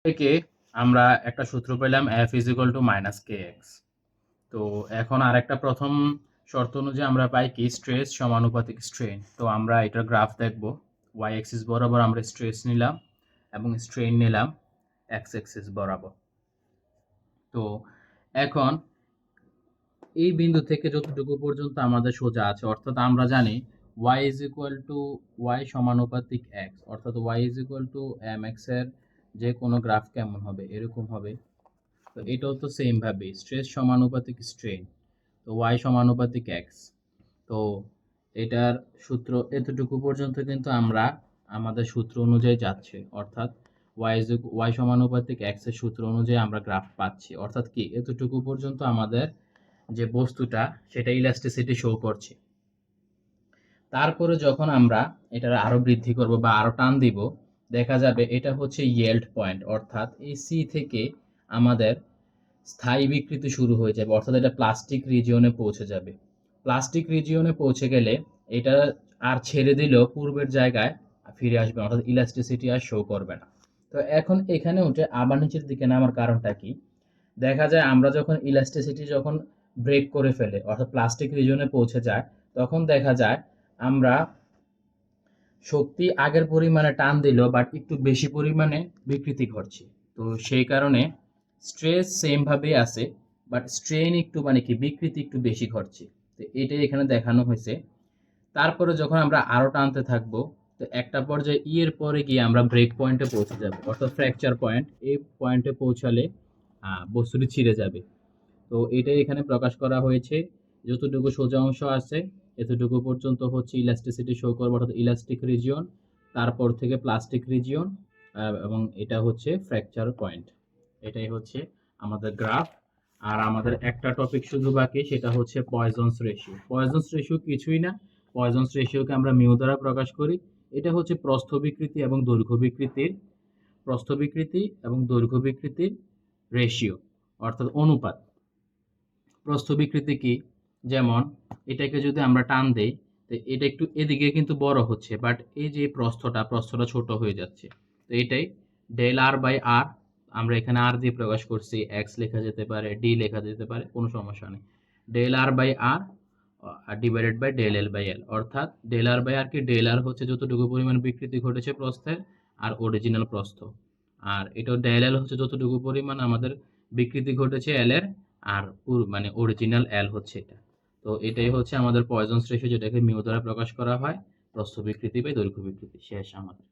থেকে আমরা একটা সূত্র পেলাম f is equal two minus K x. তো এখন আরেকটা প্রথম শর্ত অনুযায়ী আমরা পাই কি স্ট্রেস সমানুপাতিক স্ট্রেন। তো আমরা এটার গ্রাফ দেখব। ওয়াই এক্সিস বরাবর আমরা স্ট্রেস নিলাম এবং স্ট্রেন নিলাম এক্স এক্সিস বরাবর। তো এখন এই বিন্দু থেকে যতটুকু পর্যন্ত আমাদের সোজা আছে, অর্থাৎ আমরা জানি y is equal to y সমানুপাতিক x, অর্থাৎ y is equal to m x এর যে কোনো গ্রাফ কেমন হবে, এরকম হবে। তো এটাও তো সেম ভাবে স্ট্রেস সমানুপাতিক স্ট্রেন, তো y সমানুপাতিক x। তো এটার সূত্র এতটুকু পর্যন্ত কিন্তু আমরা আমাদের সূত্র অনুযায়ী যাচ্ছে, অর্থাৎ y সমানুপাতিক x এর সূত্র অনুযায়ী আমরা গ্রাফ পাচ্ছি। অর্থাৎ কি এতটুকু পর্যন্ত আমাদের যে বস্তুটা সেটা ইলাস্টিসিটি শো করছে। তারপরে যখন আমরা এটার আরো বৃদ্ধি করব বা আরো টান দিব, দেখা যাবে এটা হচ্ছে ইয়েল্ড পয়েন্ট, অর্থাৎ এই সি থেকে আমাদের স্থায়ী বিকৃতি শুরু হয়ে যাবে, অর্থাৎ এটা প্লাস্টিক রিজিয়নে পৌঁছে যাবে। প্লাস্টিক রিজিয়নে পৌঁছে গেলে এটা আর ছেড়ে দিলেও পূর্বের জায়গায় ফিরে আসবে, অর্থাৎ ইলাস্টিসিটি আর শো করবে না। তো এখন এখানে উঠে আবার নিচের দিকে নামার কারণটা কি? দেখা যায় আমরা যখন ইলাস্টিসিটি যখন ব্রেক করে ফেলে, অর্থাৎ প্লাস্টিক রিজিয়নে পৌঁছে যায়, তখন দেখা যায় আমরা শক্তি আগের পরিমাণে টান দিলেও বাট একটু বেশি পরিমাণে বিকৃতি ঘটছে। তো সেই কারণে স্ট্রেস সেম ভাবেই আছে, বাট স্ট্রেন একটু মানে কি বিকৃতি একটু বেশি ঘটছে। তো এটাই এখানে দেখানো হয়েছে। তারপরে যখন আমরা আরো টানতে থাকবো, তো একটা পর্যায়ে ই এর পরে গিয়ে আমরা ব্রেক পয়েন্টে পৌঁছে যাব, অর্থাৎ ফ্র্যাকচার পয়েন্ট। এই পয়েন্টে পৌঁছালে বস্তুটি ছিঁড়ে যাবে। তো এটাই এখানে প্রকাশ করা হয়েছে। যতটুকু সোজা অংশ আছে এতটুকু পর্যন্ত হচ্ছে ইলাস্টিসিটি শো করবে, অর্থাৎ ইলাস্টিক রিজিয়ন। তারপর থেকে প্লাস্টিক রিজিয়ন, এবং এটা হচ্ছে ফ্র্যাকচার পয়েন্ট। এটাই হচ্ছে আমাদের গ্রাফ। আর আমাদের একটা টপিক শুধু বাকি, সেটা হচ্ছে পয়জনস রেশিও। পয়জনস রেশিও কিছুই না, পয়জনস রেশিওকে আমরা মিউ দ্বারা প্রকাশ করি। এটা হচ্ছে প্রস্থ বিকৃতি এবং দৈর্ঘ্য বিকৃতির, প্রস্থ বিকৃতি এবং দৈর্ঘ্য বিকৃতির রেশিও, অর্থাৎ অনুপাত। প্রস্থ বিকৃতি কি? যেমন এটাকে যদি আমরা টান দেই, তো এটা একটু এদিকে কিন্তু বড় হচ্ছে, বাট এই যে প্রস্থটা ছোট হয়ে যাচ্ছে। তো এটাই ডেল আর বাই আর, আমরা এখানে আর দিয়ে প্রকাশ করছি, এক্স লেখা যেতে পারে, ডি লেখা যেতে পারে, কোনো সমস্যা নেই। Del R by R divided by del L by L, অর্থাৎ ডেল আর বাই আর কি, ডেল আর হচ্ছে যতটুকু পরিমাণ বিকৃতি ঘটেছে প্রস্থের আর অরিজিনাল প্রস্থ, আর এটা ডেল এল হচ্ছে যতটুকু পরিমাণ আমাদের বিকৃতি ঘটেছে এল এর, আর মানে অরিজিনাল এল হচ্ছে এটা। তো এটাই হচ্ছে আমাদের পয়জনস রেশিও, যেটাকে মিউ দ্বারা প্রকাশ করা হয়, প্রস্থ বিকৃতি বাই দৈর্ঘ্য বিকৃতি। শেষ আমাদের।